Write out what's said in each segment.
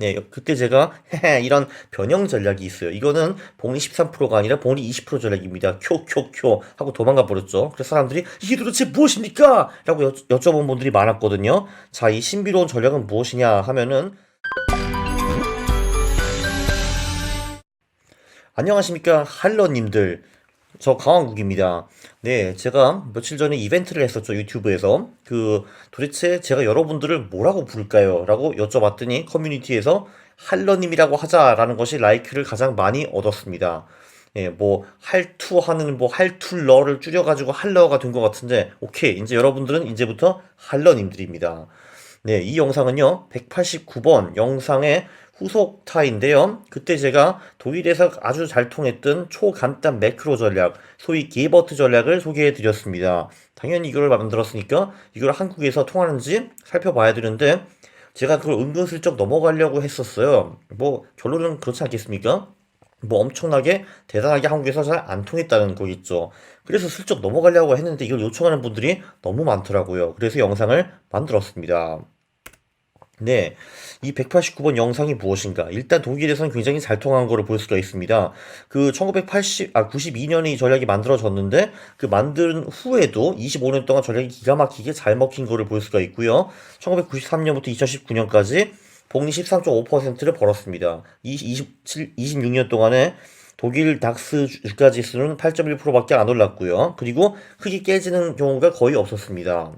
네, 그때 제가 이런 변형 전략이 있어요. 이거는 복리 13%가 아니라 복리 20% 전략입니다. 쿄 하고 도망가 버렸죠. 그래서 사람들이 이게 도대체 무엇입니까? 라고 여쭤본 분들이 많았거든요. 자, 이 신비로운 전략은 무엇이냐 하면은 안녕하십니까 할러님들, 저 강왕국입니다. 네, 제가 며칠 전에 이벤트를 했었죠, 유튜브에서. 도대체 제가 여러분들을 뭐라고 부를까요? 라고 여쭤봤더니 커뮤니티에서 할러님이라고 하자라는 것이 라이크를 가장 많이 얻었습니다. 예, 뭐 할투 하는 뭐 할툴러를 줄여가지고 할러가 된 것 같은데, 오케이, 이제 여러분들은 이제부터 할러님들입니다. 네, 이 영상은요, 189번 영상의 후속타인데요. 그때 제가 독일에서 아주 잘 통했던 초간단 매크로 전략, 소위 게버트 전략을 소개해 드렸습니다. 당연히 이걸 만들었으니까 이걸 한국에서 통하는지 살펴봐야 되는데, 제가 그걸 은근슬쩍 넘어가려고 했었어요. 뭐, 결론은 그렇지 않겠습니까? 뭐 엄청나게 대단하게 한국에서 잘 안 통했다는 거겠죠. 그래서 슬쩍 넘어가려고 했는데 이걸 요청하는 분들이 너무 많더라고요. 그래서 영상을 만들었습니다. 네, 이 189번 영상이 무엇인가? 일단 독일에서는 굉장히 잘 통한 거를 볼 수가 있습니다. 92년에 이 전략이 만들어졌는데, 그 만든 후에도 25년 동안 전략이 기가 막히게 잘 먹힌 거를 볼 수가 있고요. 1993년부터 2019년까지 복리 13.5%를 벌었습니다. 26년 동안에 독일 닥스 주가 지수는 8.1%밖에 안 올랐고요. 그리고 크게 깨지는 경우가 거의 없었습니다.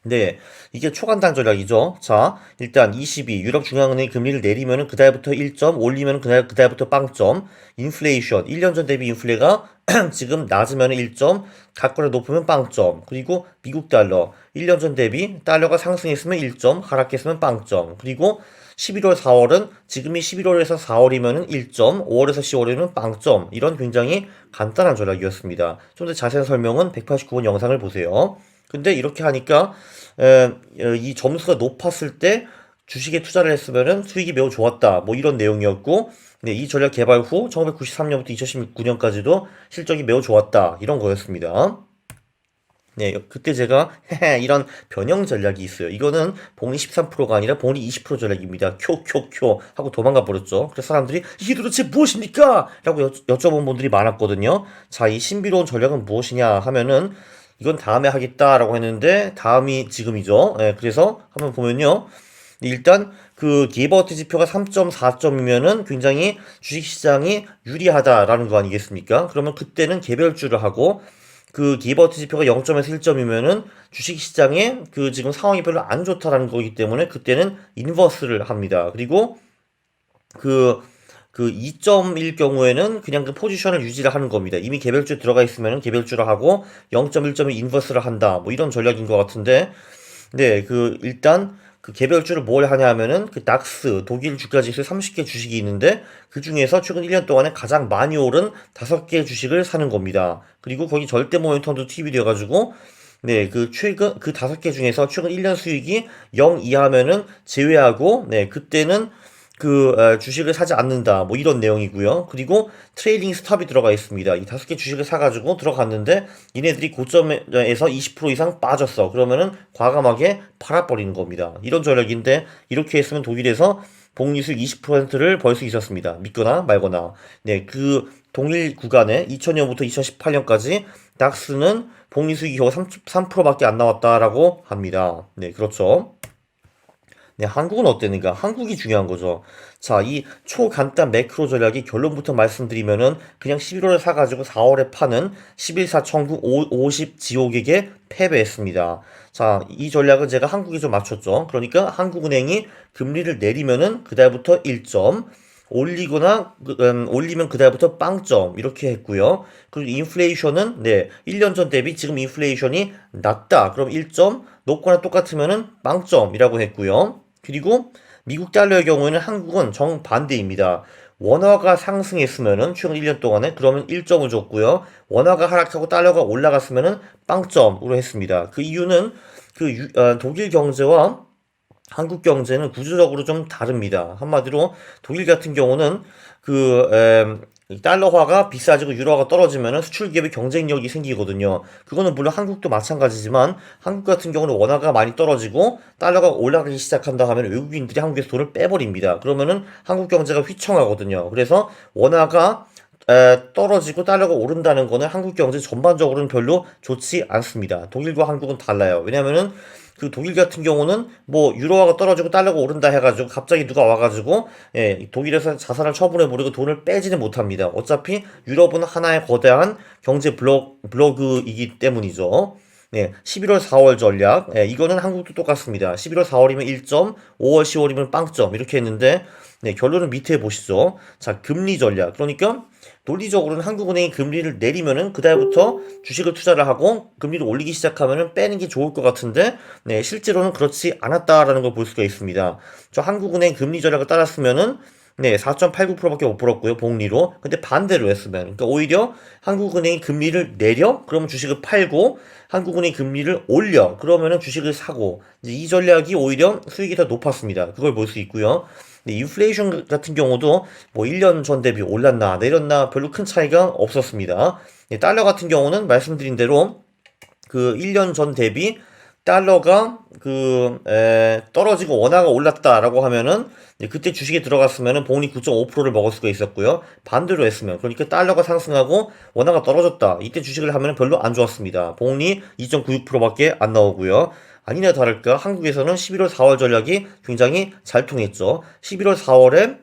네, 이게 초간단 전략이죠. 자, 일단 22, 유럽 중앙은행이 금리를 내리면은 그달부터 1점, 올리면은 그달부터 빵점, 인플레이션, 1년 전 대비 인플레가 지금 낮으면 1점, 각권에 높으면 빵점, 그리고 미국 달러, 1년 전 대비 달러가 상승했으면 1점, 하락했으면 빵점, 그리고 11월, 4월은 지금이 11월에서 4월이면은 1점, 5월에서 10월이면 빵점, 이런 굉장히 간단한 전략이었습니다. 좀 더 자세한 설명은 189번 영상을 보세요. 근데 이렇게 하니까 이 점수가 높았을 때 주식에 투자를 했으면은 수익이 매우 좋았다. 뭐 이런 내용이었고, 네, 이 전략 개발 후 1993년부터 2019년까지도 실적이 매우 좋았다. 이런 거였습니다. 네, 그때 제가 이런 변형 전략이 있어요. 이거는 복리 13%가 아니라 복리 20% 전략입니다. 쿄 하고 도망가 버렸죠. 그래서 사람들이 이게 도대체 무엇입니까? 라고 여쭤본 분들이 많았거든요. 자, 이 신비로운 전략은 무엇이냐 하면은 이건 다음에 하겠다라고 했는데 다음이 지금이죠. 예, 그래서 한번 보면요. 일단 그 게버트 지표가 3.4점이면은 굉장히 주식시장이 유리하다라는 거 아니겠습니까? 그러면 그때는 개별주를 하고, 그 기버트 지표가 0점에서 1점이면은 주식시장에 그 지금 상황이 별로 안 좋다라는 거기 때문에 그때는 인버스를 합니다. 그리고 그, 그 2점일 경우에는 그냥 그 포지션을 유지를 하는 겁니다. 이미 개별주 들어가 있으면은 개별주를 하고 0.1점을 인버스를 한다. 뭐 이런 전략인 것 같은데, 네, 일단 그 개별주를 뭘 하냐 하면은 그 닥스 독일 주가 지수 30개 주식이 있는데 그 중에서 최근 1년 동안에 가장 많이 오른 5개 주식을 사는 겁니다. 그리고 거기 절대 모멘텀도 투입이 돼가지고, 네, 최근 그 5개 중에서 최근 1년 수익이 0 이하면은 제외하고, 네, 그때는 주식을 사지 않는다. 뭐 이런 내용이고요. 그리고 트레일링 스톱이 들어가 있습니다. 이 5개 주식을 사가지고 들어갔는데 얘네들이 고점에서 20% 이상 빠졌어. 그러면은 과감하게 팔아버리는 겁니다. 이런 전략인데 이렇게 했으면 독일에서 복리수익 20%를 벌 수 있었습니다. 믿거나 말거나. 네, 그 동일 구간에 2000년부터 2018년까지 닥스는 복리수익이 겨우 3%밖에 안 나왔다라고 합니다. 네, 그렇죠. 네, 한국은 어땠는가? 한국이 중요한 거죠. 자, 이 초간단 매크로 전략이 결론부터 말씀드리면은 그냥 11월에 사가지고 4월에 파는 11사 천국 50 지옥에게 패배했습니다. 자, 이 전략은 제가 한국에 좀 맞췄죠. 그러니까 한국은행이 금리를 내리면은 그달부터 1점, 올리면 그달부터 빵점 이렇게 했고요. 그리고 인플레이션은, 네, 1년 전 대비 지금 인플레이션이 낮다. 그럼 1점, 높거나 똑같으면은 빵점이라고 했고요. 그리고 미국 달러의 경우에는 한국은 정반대입니다. 원화가 상승했으면은 최근 1년 동안에 그러면 1점을 줬고요. 원화가 하락하고 달러가 올라갔으면은 빵점으로 했습니다. 그 이유는 독일 경제와 한국 경제는 구조적으로 좀 다릅니다. 한마디로 독일 같은 경우는 그 이 달러화가 비싸지고 유로화가 떨어지면 수출 기업의 경쟁력이 생기거든요. 그거는 물론 한국도 마찬가지지만 한국 같은 경우는 원화가 많이 떨어지고 달러가 올라가기 시작한다 하면 외국인들이 한국에서 돈을 빼버립니다. 그러면은 한국 경제가 휘청하거든요. 그래서 원화가 떨어지고 달러가 오른다는 거는 한국 경제 전반적으로는 별로 좋지 않습니다. 독일과 한국은 달라요. 왜냐면은 그 독일 같은 경우는 뭐 유로화가 떨어지고 달러가 오른다 해가지고 갑자기 누가 와가지고 독일에서 자산을 처분해버리고 돈을 빼지는 못합니다. 어차피 유럽은 하나의 거대한 경제 블로그이기 때문이죠. 네, 11월 4월 전략. 이거는 한국도 똑같습니다. 11월 4월이면 1점, 5월 10월이면 빵점 이렇게 했는데 결론은 밑에 보시죠. 자, 금리 전략. 그러니까 논리적으로는 한국은행이 금리를 내리면은 그달부터 주식을 투자를 하고 금리를 올리기 시작하면은 빼는 게 좋을 것 같은데 실제로는 그렇지 않았다라는 걸 볼 수가 있습니다. 저 한국은행 금리 전략을 따랐으면은 4.89%밖에 못 벌었고요, 복리로. 근데 반대로 했으면, 그러니까 오히려 한국은행이 금리를 내려, 그러면 주식을 팔고, 한국은행이 금리를 올려, 그러면은 주식을 사고, 이제 이 전략이 오히려 수익이 더 높았습니다. 그걸 볼 수 있고요. 인플레이션 같은 경우도 뭐 1년 전 대비 올랐나 내렸나 별로 큰 차이가 없었습니다. 달러 같은 경우는 말씀드린 대로 그 1년 전 대비 달러가 떨어지고 원화가 올랐다라고 하면은 그때 주식에 들어갔으면은 복리 9.5%를 먹을 수가 있었고요. 반대로 했으면 그러니까 달러가 상승하고 원화가 떨어졌다. 이때 주식을 하면은 별로 안 좋았습니다. 복리 2.96%밖에 안 나오고요. 아니나 다를까 한국에서는 11월 4월 전략이 굉장히 잘 통했죠. 11월 4월에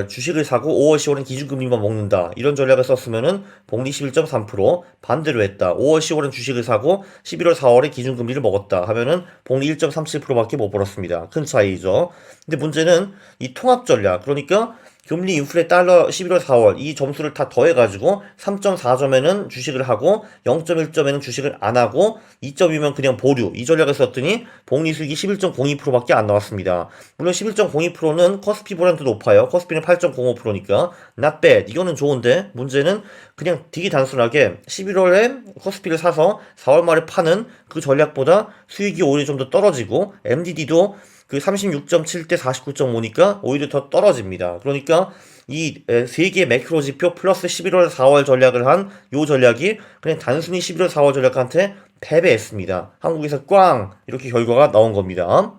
주식을 사고 5월, 10월은 기준금리만 먹는다. 이런 전략을 썼으면은 복리 11.3%, 반대로 했다. 5월, 10월은 주식을 사고 11월, 4월에 기준금리를 먹었다. 하면은 복리 1.37%밖에 못 벌었습니다. 큰 차이죠. 근데 문제는 이 통합 전략. 그러니까 금리, 인플레, 달러 11월, 4월 이 점수를 다 더해가지고 3.4점에는 주식을 하고 0.1점에는 주식을 안 하고 2점이면 그냥 보류 이 전략을 썼더니 복리 수익이 11.02%밖에 안 나왔습니다. 물론 11.02%는 커스피보다도 높아요. 커스피는 8.05%니까 not bad. 이거는 좋은데 문제는 그냥 되게 단순하게 11월에 커스피를 사서 4월 말에 파는 그 전략보다 수익이 오히려 좀 더 떨어지고 MDD도 그 36.7대 49.5니까 오히려 더 떨어집니다. 그러니까 이 세 개 매크로 지표 플러스 11월 4월 전략을 한 요 전략이 그냥 단순히 11월 4월 전략한테 패배했습니다. 한국에서 꽝 이렇게 결과가 나온 겁니다.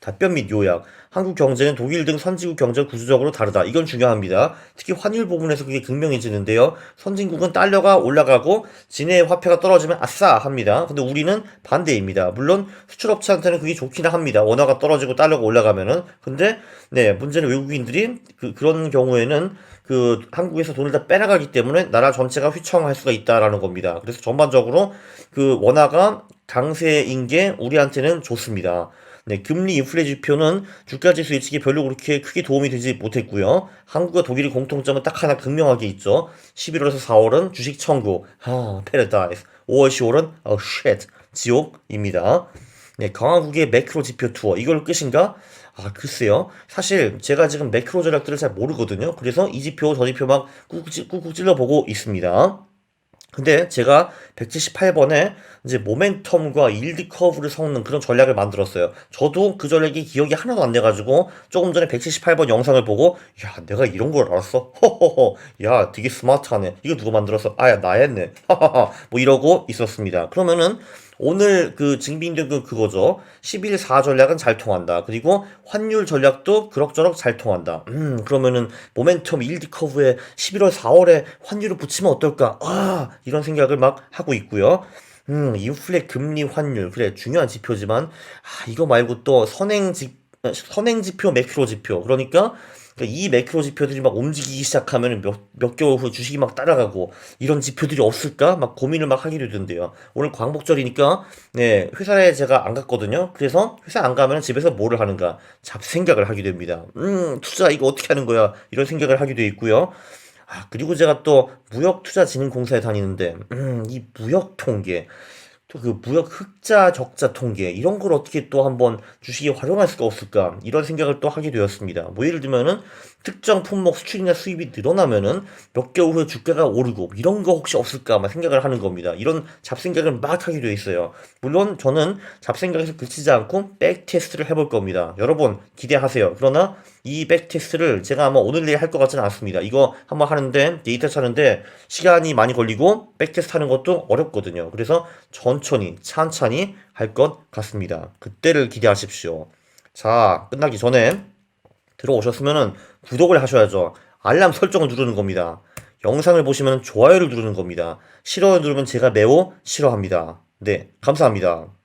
답변 및 요약. 한국 경제는 독일 등 선진국 경제와 구조적으로 다르다. 이건 중요합니다. 특히 환율 부분에서 그게 극명해지는데요. 선진국은 달러가 올라가고 진해의 화폐가 떨어지면 아싸 합니다. 근데 우리는 반대입니다. 물론 수출업체한테는 그게 좋기는 합니다. 원화가 떨어지고 달러가 올라가면은. 근데 문제는 외국인들이 그런 경우에는 한국에서 돈을 다 빼나가기 때문에 나라 전체가 휘청할 수가 있다라는 겁니다. 그래서 전반적으로 원화가 강세인 게 우리한테는 좋습니다. 금리 인플레 지표는 주가지수 예측에 별로 그렇게 크게 도움이 되지 못했고요. 한국과 독일의 공통점은 딱 하나 극명하게 있죠. 11월에서 4월은 주식 청구, 패러다이스. 5월, 10월은 쉣, 지옥입니다. 강화국의 매크로 지표 투어. 이걸 끝인가? 글쎄요. 사실 제가 지금 매크로 전략들을 잘 모르거든요. 그래서 이 지표, 저 지표 막 꾹꾹 찔러보고 있습니다. 근데 제가 178번에 이제 모멘텀과 일드 커브를 섞는 그런 전략을 만들었어요. 저도 그 전략이 기억이 하나도 안 나가지고 조금 전에 178번 영상을 보고 야 내가 이런 걸 알았어? 허허허 야 되게 스마트하네. 이거 누가 만들었어? 야 나였네. 하하하 뭐 이러고 있었습니다. 그러면은 오늘 증빙된 그거죠. 11.4 전략은 잘 통한다. 그리고 환율 전략도 그럭저럭 잘 통한다. 그러면은 모멘텀 일드 커브에 11월 4월에 환율을 붙이면 어떨까? 이런 생각을 막 하고 있고요. 인플레 금리 환율. 그래, 중요한 지표지만, 이거 말고 또 선행지표, 매크로 지표. 그러니까 이 매크로 지표들이 막 움직이기 시작하면 몇 개월 후 주식이 막 따라가고 이런 지표들이 없을까? 막 고민을 막 하게 되던데요. 오늘 광복절이니까 회사에 제가 안 갔거든요. 그래서 회사 안 가면 집에서 뭐를 하는가? 잡생각을 하게 됩니다. 투자 이거 어떻게 하는 거야? 이런 생각을 하게 돼 있고요. 그리고 제가 또 무역투자진흥공사에 다니는데 이 무역 통계 또 그 무역 흑자 적자 통계 이런 걸 어떻게 또 한번 주식에 활용할 수가 없을까 이런 생각을 또 하게 되었습니다. 뭐 예를 들면은 특정 품목 수출이나 수입이 늘어나면은 몇 개월 후에 주가가 오르고 이런 거 혹시 없을까만 생각을 하는 겁니다. 이런 잡생각을 막 하게 되어 있어요. 물론 저는 잡생각에서 그치지 않고 백테스트를 해볼 겁니다. 여러분 기대하세요. 그러나 이 백테스트를 제가 아마 오늘 내일 할 것 같지는 않습니다. 이거 한번 하는데 데이터 차는데 시간이 많이 걸리고 백테스트 하는 것도 어렵거든요. 그래서 천천히 찬찬히 할 것 같습니다. 그때를 기대하십시오. 자, 끝나기 전에 들어오셨으면은 구독을 하셔야죠. 알람 설정을 누르는 겁니다. 영상을 보시면 좋아요를 누르는 겁니다. 싫어요 누르면 제가 매우 싫어합니다. 네, 감사합니다.